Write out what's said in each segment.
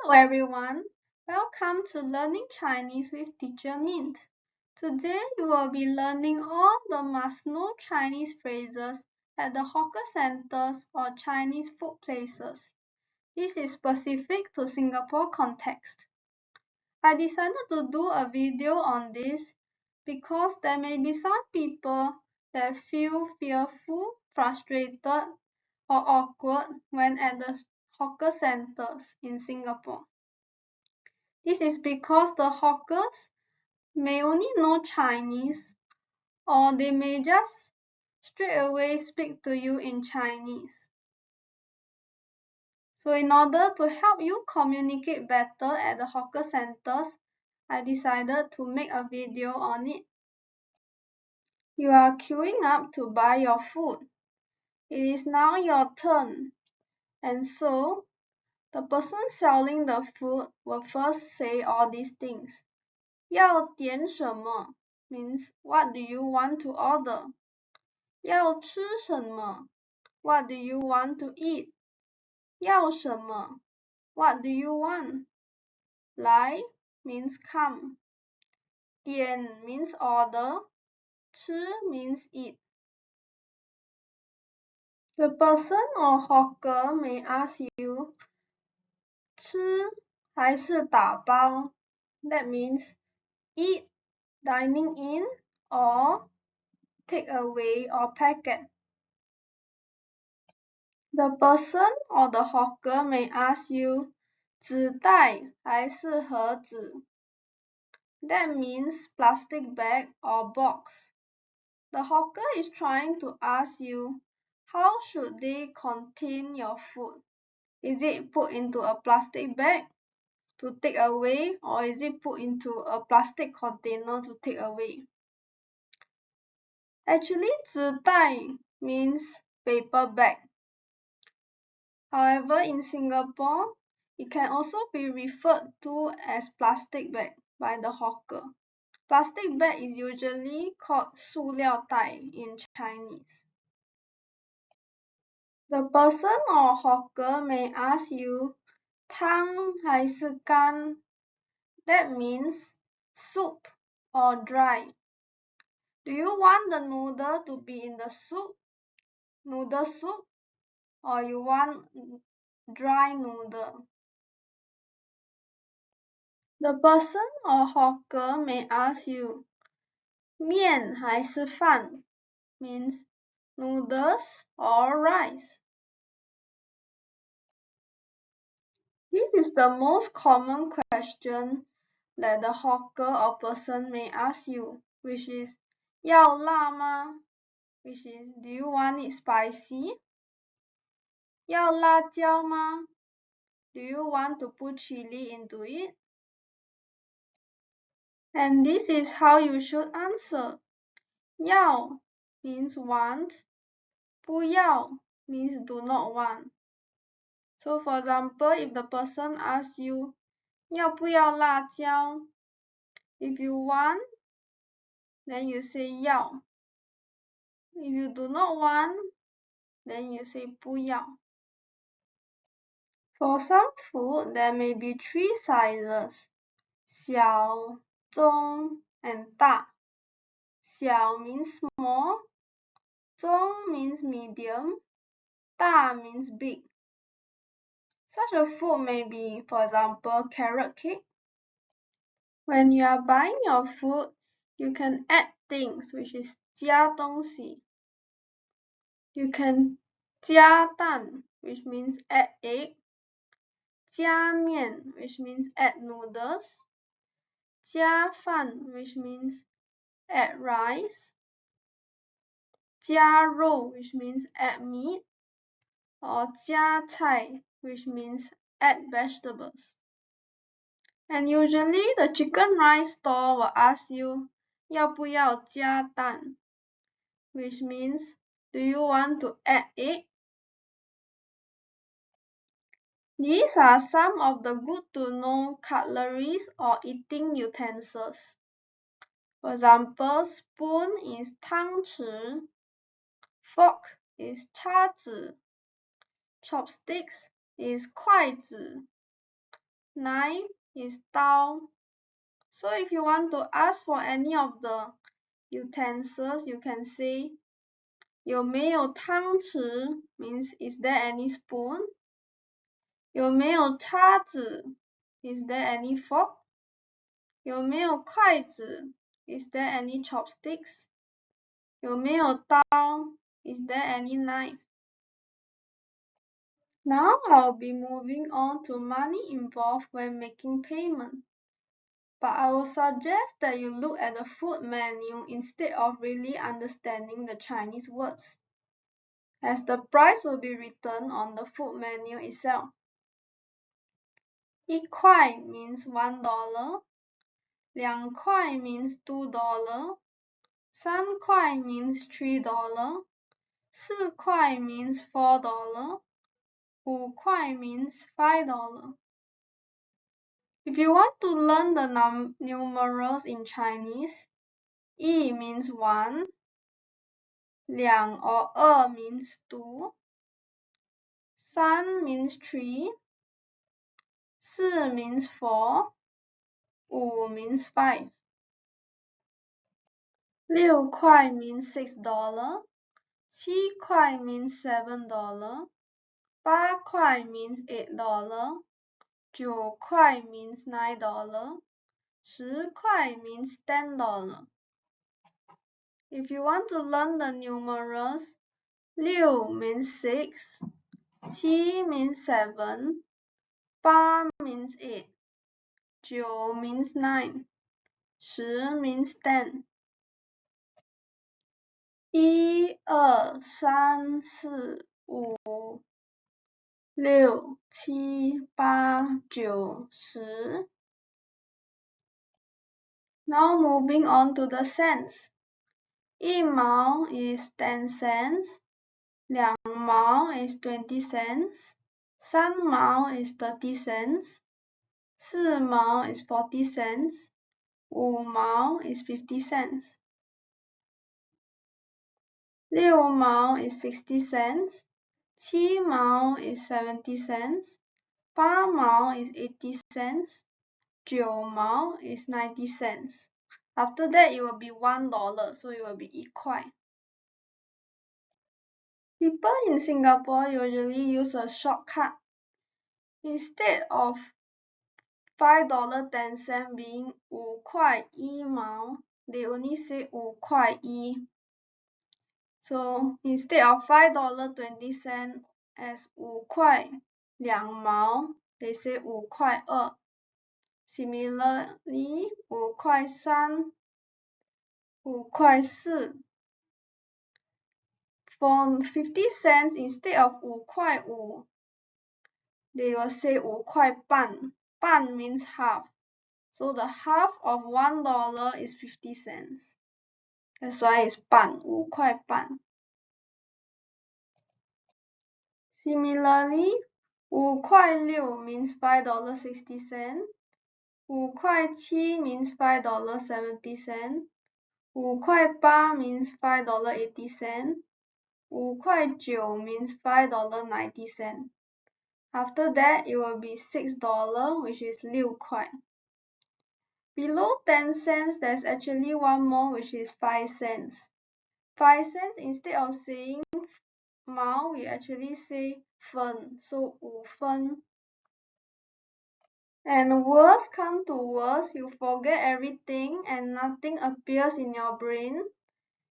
Hello everyone, welcome to Learning Chinese with Teacher Mint. Today you will be learning all the must-know Chinese phrases at the hawker centers or Chinese food places. This is specific to Singapore context. I decided to do a video on this because there may be some people that feel fearful, frustrated, or awkward when at the hawker centers in Singapore. This is because the hawkers may only know Chinese, or they may just straight away speak to you in Chinese. So in order to help you communicate better at the hawker centers, I decided to make a video on it. You are queuing up to buy your food. It is now your turn. And so, the person selling the food will first say all these things. 要点什么 means what do you want to order? 要吃什么 what do you want to eat? 要什么 what do you want? 来 means come. 点 means order. 吃 means eat. The person or hawker may ask you 吃还是打包? That means eat, dining in, or take away or packet. The person or the hawker may ask you 纸袋还是盒子? That means plastic bag or box. The hawker is trying to ask you how should they contain your food? Is it put into a plastic bag to take away, or is it put into a plastic container to take away? Actually, 纸袋 means paper bag. However, in Singapore, it can also be referred to as plastic bag by the hawker. Plastic bag is usually called 塑料袋 in Chinese. The person or hawker may ask you 汤还是干? That means soup or dry. Do you want the noodle to be in the soup, noodle soup, or you want dry noodle? The person or hawker may ask you 面还是饭 means noodles or rice. This is the most common question that the hawker or person may ask you, which is 要辣吗? Which is, do you want it spicy? 要辣椒吗? Do you want to put chili into it? And this is how you should answer. 要 means want, 不要 means do not want. So for example, if the person asks you 要不要辣椒? If you want, then you say 要. If you do not want, then you say 不要. For some food, there may be 3 sizes, 小, 中, and 大. 小 means small, 中 means medium, 大 means big. Such a food may be, for example, carrot cake. When you are buying your food, you can add things, which is 加东西. You can 加蛋, which means add egg, 加面, which means add noodles, 加饭, which means add rice, 加肉, which means add meat, or 加菜, which means add vegetables. And usually the chicken rice store will ask you 要不要加蛋, which means do you want to add egg? These are some of the good to know cutleries or eating utensils. For example, spoon is 汤匙, fork is 叉子, chopsticks is 筷子, knife is 刀. So if you want to ask for any of the utensils, you can say 有没有汤匙 means is there any spoon? 有没有叉子 is there any fork? 有没有筷子 is there any chopsticks? 有没有刀 is there any knife? Now I'll be moving on to money involved when making payment. But I will suggest that you look at the food menu instead of really understanding the Chinese words, as the price will be written on the food menu itself. 一块 means $1, 两块 means $2, 三块 means $3, 四块 means $4, 五块 means $5. If you want to learn the numerals in Chinese, 一 means 1, 两 or 二 means 2, 三 means 3, 四 means 4, 五 means 5. 六块 means $6, 七块 means $7, 八块 means $8, 九块 means $9, 十块 means $10. If you want to learn the numerals, 六 means 6, 七 means 7, 八 means 8, 九 means 9, 十 means 10. 一二三四五六七八九十. Now moving on to the cents. 一毛 is 10 cents, 两毛 is 20 cents, 三毛 is 30 cents, 四毛 is 40 cents, 五毛 is 50 cents. 六毛 is 60 cents, 七毛 is 70 cents, 八毛 is 80 cents, 九毛 is 90 cents. After that, it will be $1, so it will be 一块. People in Singapore usually use a shortcut. Instead of $5.10 being 五块一毛, they only say 五块一. So instead of $5.20 as 五块两毛, they say 五块二. Similarly, 五块三, 五块四. For 50 cents, instead of 五块五, they will say 五块半. 半 means half. So the half of $1 is 50 cents. That's why it's 半, 五块半. Similarly, 五块六 means $5.60. 五块七 means $5.70. 五块八 means $5.80. 五块九 means $5.90. After that, it will be $6, which is 六块. Below 10 cents, there's actually one more, which is 5 cents. 5 cents, instead of saying 毛, we actually say 分, so 五分. And worse come to worse, you forget everything and nothing appears in your brain.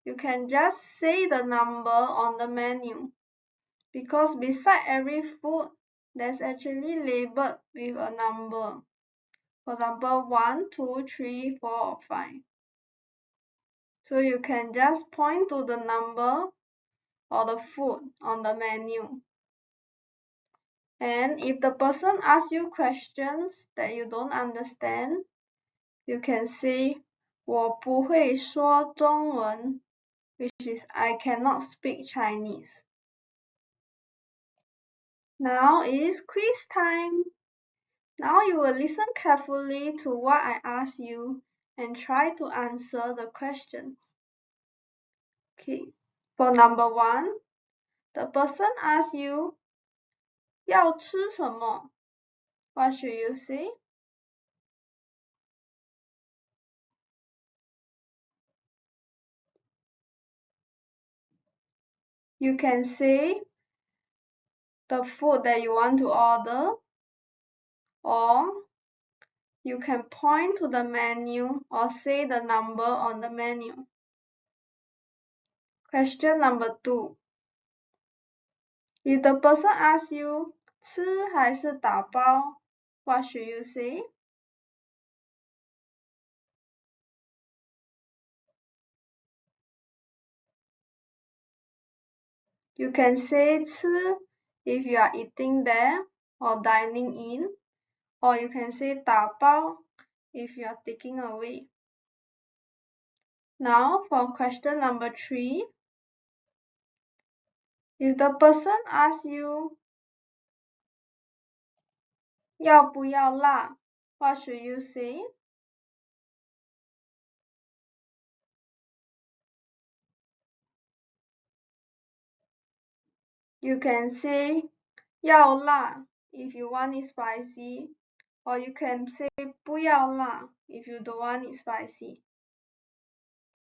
You can just say the number on the menu, because beside every food, there's actually labeled with a number. For example, 1, 2, 3, 4, or 5. So you can just point to the number or the food on the menu. And if the person asks you questions that you don't understand, you can say 我不会说中文, which is I cannot speak Chinese. Now is quiz time. Now you will listen carefully to what I ask you and try to answer the questions. Okay, for number 1, the person asks you 要吃什么? What should you say? You can say the food that you want to order, or you can point to the menu or say the number on the menu. Question number 2. If the person asks you 吃还是打包, what should you say? You can say 吃 if you are eating there or dining in, or you can say 打包 if you are taking away. Now for question number 3. If the person asks you 要不要辣, what should you say? You can say 要辣 if you want it spicy, or you can say 不要辣 if you don't want it spicy.